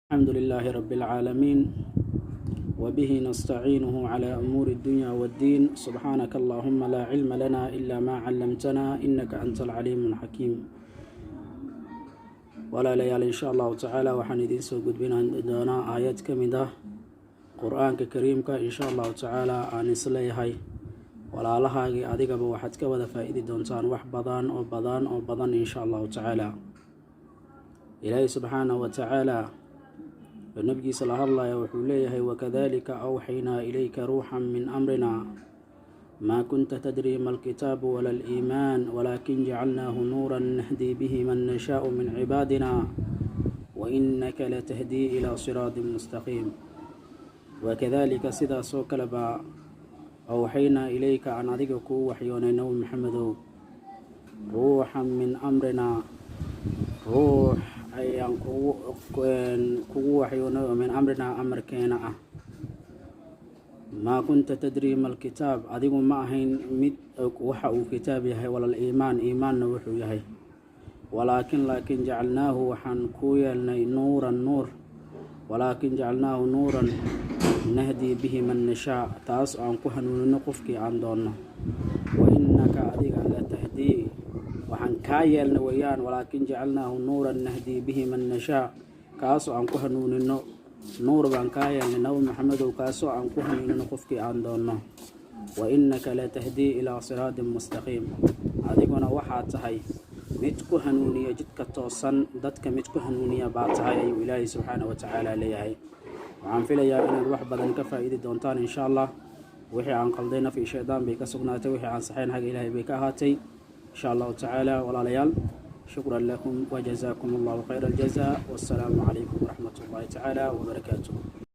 الحمد لله رب العالمين وبه نستعينه على أمور الدنيا والدين سبحانك اللهم لا علم لنا إلا ما علمتنا إنك أنت العليم الحكيم ولا ليال إن شاء الله تعالى وحندين سوقد بنا دونا آيات كمدة قرآن كريم إن شاء الله تعالى عن إسليهاي ولا لها أديك بواحد كوذا فائدة دونتان وحبضان أو بضان إن شاء الله تعالى إلهي سبحانه وتعالى النبي صلى الله عليه وسلم وكذلك أوحينا إليك روحا من أمرنا ما كنت تدري ما الكتاب ولا الإيمان ولكن جعلناه نورا نهدي به من نشاء من عبادنا وإنك لتهدي إلى صراط مستقيم وكذلك سدا سوكلبا أوحينا إليك عن أذيك وحيونا نوم محمد روحا من أمرنا روح ayaan kugu waxyoono min amrina amarkeena ah maa kunta tadri mal kitaab adigu ma ahayn mid waxa uu kitaab yahay walal iimaanna wuxuu yahay laakiin jacalnaahu waxaan ku yeelnay nuuran nahdi bihi man nashaa taas aan ku hanuunino qofkii aan doonno wa innaka adiga la tahdii waxaan kaa yeelna weyaan walaakin jacalnaahu nuuran nahdii bihi man nashaa kaasoo aan ku hanuunino nuur baan kaa yeelnay nabi maxamedow kaasoo aan ku hanuunino qofkii aan doonno wa innaka la tahdii ilaa siraatin mustaqiim adiguna waxaad tahay mid ku hanuuniya jidka toosan dadka mid ku hanuuniya baa tahay ayuu ilaahay subxaanahu watacaala leeyahay waxaan filayaa inaad wax badan ka faa'iidi doontaan insha allah wixii aan qaldayna fi shaydaan bay ka sugnaatay wixii aan saxayn xagga ilaahay bay ka ahaatay إن شاء الله تعالى ولا ليال شكرا لكم وجزاكم الله خير الجزاء والسلام عليكم ورحمة الله تعالى وبركاته.